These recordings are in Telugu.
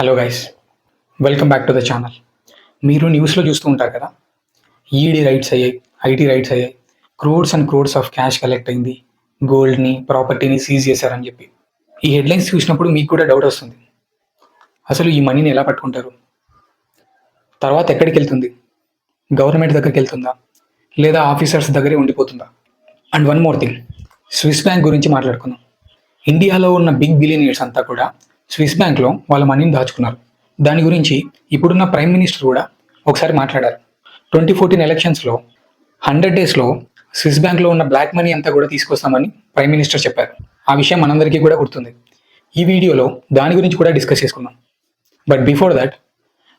Hello guys, welcome back to the channel. మీరు న్యూస్లో చూస్తూ ఉంటారు కదా, ఈడీ రైట్స్ అయ్యాయి, ఐటీ రైట్స్ అయ్యాయి, crores and crores of cash collect అయింది, గోల్డ్ని ప్రాపర్టీని సీజ్ చేశారని చెప్పి. ఈ హెడ్లైన్స్ చూసినప్పుడు మీకు కూడా డౌట్ వస్తుంది, అసలు ఈ మనీని ఎలా పట్టుకుంటారు, తర్వాత ఎక్కడికి వెళ్తుంది, గవర్నమెంట్ దగ్గరికి వెళ్తుందా లేదా ఆఫీసర్స్ దగ్గరే ఉండిపోతుందా? And one more thing, Swiss bank గురించి మాట్లాడుకుందాం. ఇండియాలో ఉన్న బిగ్ బిలియనీర్స్ అంతా కూడా స్విస్ బ్యాంక్లో వాళ్ళ మనీని దాచుకున్నారు. దాని గురించి ఇప్పుడున్న ప్రైమ్ మినిస్టర్ కూడా ఒకసారి మాట్లాడారు. 2014 ఎలక్షన్స్లో 100 డేస్లో స్విస్ బ్యాంక్లో ఉన్న బ్లాక్ మనీ అంతా కూడా తీసుకొస్తామని ప్రైమ్ మినిస్టర్ చెప్పారు. ఆ విషయం మనందరికీ కూడా గుర్తుంది. ఈ వీడియోలో దాని గురించి కూడా డిస్కస్ చేసుకుందాం. బట్ బిఫోర్ దట్,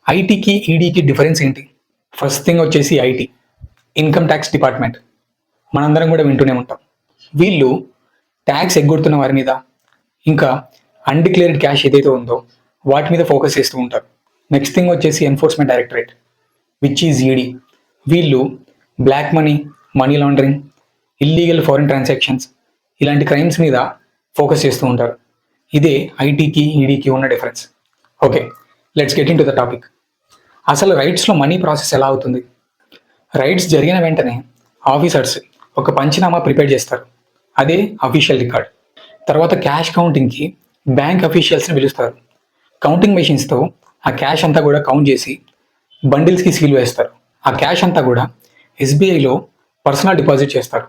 ఐటీకి ఈడీకి డిఫరెన్స్ ఏంటి? ఫస్ట్ థింగ్ వచ్చేసి ఐటీ, ఇన్కమ్ ట్యాక్స్ డిపార్ట్మెంట్. మనందరం కూడా వింటూనే ఉంటాం. వీళ్ళు ట్యాక్స్ ఎగ్గొడుతున్న వారి మీద, ఇంకా అన్డిక్లేర్డ్ క్యాష్ ఏదైతే ఉందో వాటి మీద ఫోకస్ చేస్తూ ఉంటారు. నెక్స్ట్ థింగ్ వచ్చేసి enforcement directorate, which is ED. వీళ్ళు black money, money laundering, illegal foreign transactions crimes క్రైమ్స్ మీద ఫోకస్ చేస్తూ ఉంటారు. ఇదే ఐటీకి ఈడీకి ఉన్న difference. Okay, let's get into the topic. అసలు రైట్స్లో మనీ ప్రాసెస్ ఎలా అవుతుంది? రైట్స్ జరిగిన వెంటనే ఆఫీసర్స్ ఒక పంచనామా ప్రిపేర్ చేస్తారు, అదే అఫీషియల్ రికార్డ్. తర్వాత క్యాష్ కౌంటింగ్కి బ్యాంక్ అఫీషియల్స్ని పిలుస్తారు. కౌంటింగ్ మెషిన్స్తో ఆ క్యాష్ అంతా కూడా కౌంట్ చేసి బండిల్స్కి సీల్ వేస్తారు. ఆ క్యాష్ అంతా కూడా ఎస్బీఐలో పర్సనల్ డిపాజిట్ చేస్తారు.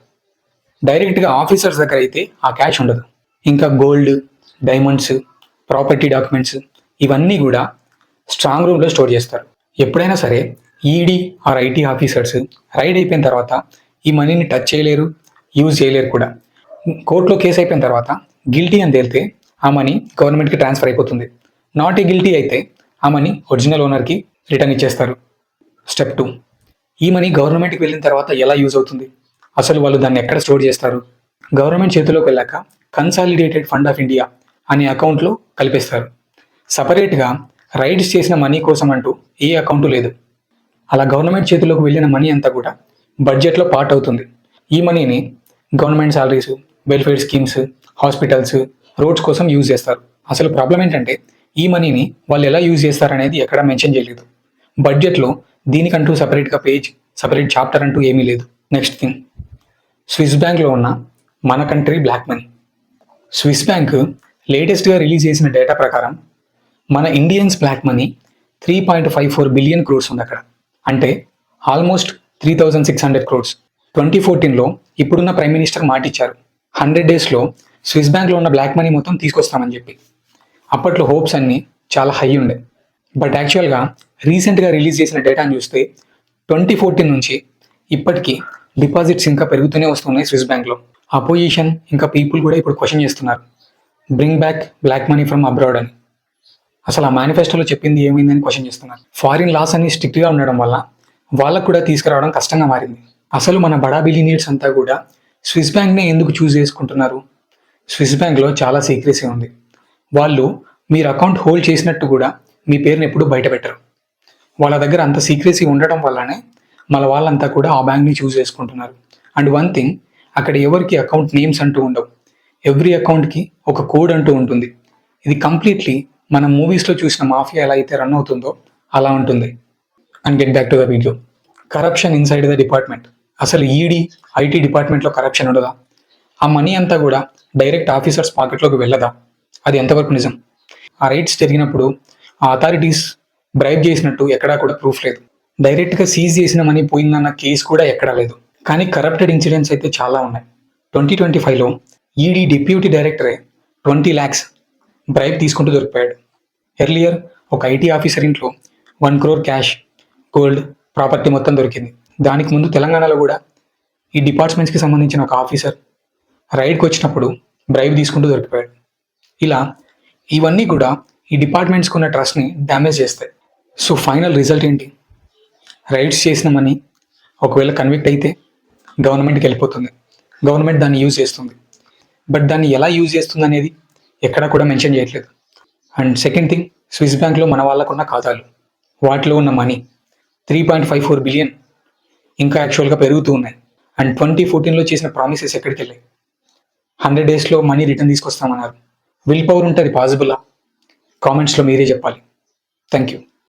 డైరెక్ట్గా ఆఫీసర్స్ దగ్గర అయితే ఆ క్యాష్ ఉండదు. ఇంకా గోల్డ్, డైమండ్స్, ప్రాపర్టీ డాక్యుమెంట్స్ ఇవన్నీ కూడా స్ట్రాంగ్ రూమ్లో స్టోర్ చేస్తారు. ఎప్పుడైనా సరే ED or IT officers raid అయిపోయిన తర్వాత ఈ మనీని టచ్ చేయలేరు, యూజ్ చేయలేరు కూడా. కోర్టులో కేసు అయిపోయిన తర్వాత గిల్టీ అని తేలితే ఆ మనీ గవర్నమెంట్కి ట్రాన్స్ఫర్ అయిపోతుంది. నాట్ ఏ గిల్టీ అయితే ఆ మనీ ఒరిజినల్ ఓనర్కి రిటర్న్ ఇచ్చేస్తారు. స్టెప్ 2, ఈ మనీ గవర్నమెంట్కి వెళ్ళిన తర్వాత ఎలా యూజ్ అవుతుంది? అసలు వాళ్ళు దాన్ని ఎక్కడ స్టోర్ చేస్తారు? గవర్నమెంట్ చేతిలోకి వెళ్ళాక కన్సాలిడేటెడ్ ఫండ్ ఆఫ్ ఇండియా అనే అకౌంట్లో కలిపేస్తారు. సపరేట్గా రైట్స్ చేసిన మనీ కోసం అంటూ ఏ అకౌంటు లేదు. అలా గవర్నమెంట్ చేతిలోకి వెళ్ళిన మనీ అంతా కూడా బడ్జెట్లో పార్ట్ అవుతుంది. ఈ మనీని government salaries, welfare schemes, hospitals, roads కోసం యూజ్ చేస్తారు. అసలు ప్రాబ్లం ఏంటంటే ఈ మనీని వాళ్ళు ఎలా యూజ్ చేస్తారనేది ఎక్కడ మెన్షన్ చేయలేదు. బడ్జెట్లో దీనికంటూ సపరేట్గా పేజ్, సపరేట్ చాప్టర్ అంటూ ఏమీ లేదు. నెక్స్ట్ థింగ్, స్విస్ బ్యాంక్లో ఉన్న మన country black money. Swiss bank లేటెస్ట్గా రిలీజ్ చేసిన డేటా ప్రకారం మన Indians black money 3.54 billion crores ఉంది అక్కడ. అంటే ఆల్మోస్ట్ 3600 క్రోర్స్. 2014లో ఇప్పుడున్న ప్రైమ్ మినిస్టర్ మాటిచ్చారు, 100 డేస్లో స్విస్ బ్యాంక్లో ఉన్న బ్లాక్ మనీ మొత్తం తీసుకొస్తామని చెప్పి. అప్పట్లో హోప్స్ అన్నీ చాలా హై ఉండే. బట్ యాక్చువల్గా రీసెంట్గా రిలీజ్ చేసిన డేటాను చూస్తే 2014 నుంచి ఇప్పటికీ డిపాజిట్స్ ఇంకా పెరుగుతూనే వస్తున్నాయి స్విస్ బ్యాంక్లో. అపోజిషన్ ఇంకా పీపుల్ కూడా ఇప్పుడు క్వశ్చన్ చేస్తున్నారు, bring back black money from abroad అని. అసలు ఆ మేనిఫెస్టోలో చెప్పింది ఏమైందని క్వశ్చన్ చేస్తున్నారు. ఫారిన్ లాస్ అన్ని స్ట్రిక్ట్గా ఉండడం వల్ల వాళ్ళకు కూడా తీసుకురావడం కష్టంగా మారింది. అసలు మన బడా బిలియనీర్స్ అంతా కూడా స్విస్ బ్యాంక్నే ఎందుకు చూస్ చేసుకుంటున్నారు? స్విస్ బ్యాంక్లో చాలా సీక్రెసీ ఉంది. వాళ్ళు మీరు అకౌంట్ హోల్డ్ చేసినట్టు కూడా మీ పేరుని ఎప్పుడూ బయట పెట్టరు. వాళ్ళ దగ్గర అంత సీక్రెసీ ఉండడం వల్లనే మన వాళ్ళంతా కూడా ఆ బ్యాంక్ని చూస్ చేసుకుంటున్నారు. అండ్ వన్ థింగ్, అక్కడ ఎవరికి అకౌంట్ నేమ్స్ అంటూ ఉండవు. ఎవ్రీ అకౌంట్కి ఒక కోడ్ అంటూ ఉంటుంది. ఇది కంప్లీట్లీ మనం మూవీస్లో చూసిన మాఫియా ఎలా అయితే రన్ అవుతుందో అలా ఉంటుంది. And get back to the video. Corruption inside the department. అసలు ఈడీ, ఐటీ డిపార్ట్మెంట్లో కరప్షన్ ఉండదా? ఆ మనీ అంతా కూడా డైరెక్ట్ ఆఫీసర్స్ పాకెట్లోకి వెళ్ళదా? అది ఎంతవరకు నిజం? ఆ రైట్స్ జరిగినప్పుడు ఆ అథారిటీస్ బ్రైబ్ చేసినట్టు ఎక్కడా కూడా ప్రూఫ్ లేదు. డైరెక్ట్గా సీజ్ చేసిన మనీ పోయిందన్న కేసు కూడా ఎక్కడా లేదు. కానీ కరప్టెడ్ ఇన్సిడెంట్స్ అయితే చాలా ఉన్నాయి. 2025లో ఈడీ డిప్యూటీ డైరెక్టరే 20 lakhs బ్రైబ్ తీసుకుంటూ దొరికిపోయాడు. ఎర్లియర్ ఒక ఐటీ ఆఫీసర్ ఇంట్లో 1 crore క్యాష్, గోల్డ్, ప్రాపర్టీ మొత్తం దొరికింది. దానికి ముందు తెలంగాణలో కూడా ఈ డిపార్ట్మెంట్స్కి సంబంధించిన ఒక ఆఫీసర్ రైడ్కి వచ్చినప్పుడు బ్రైబ్ తీసుకుంటూ దొరికిపోయాడు. ఇలా ఇవన్నీ కూడా ఈ డిపార్ట్మెంట్స్కి ఉన్న ట్రస్ట్ని డ్యామేజ్ చేస్తాయి. సో ఫైనల్ రిజల్ట్ ఏంటి? రైడ్స్ చేసిన మనీ ఒకవేళ కన్విక్ట్ అయితే గవర్నమెంట్కి వెళ్ళిపోతుంది. గవర్నమెంట్ దాన్ని యూజ్ చేస్తుంది. బట్ దాన్ని ఎలా యూజ్ చేస్తుంది అనేది ఎక్కడా కూడా మెన్షన్ చేయట్లేదు. అండ్ సెకండ్ థింగ్, స్విస్ బ్యాంక్లో మన వాళ్ళకున్న ఖాతాలు, వాటిలో ఉన్న మనీ 3.54 బిలియన్ ఇంకా యాక్చువల్గా పెరుగుతూ ఉన్నాయి. అండ్ 2014లో చేసిన ప్రామిసెస్ ఎక్కడికి వెళ్ళాయి? 100 డేస్లో మనీ రిటర్న్ తీసుకొస్తామన్నారు. విల్ పవర్ ఉంటే అది పాసిబులా? కామెంట్స్లో మీరే చెప్పాలి. Thank you.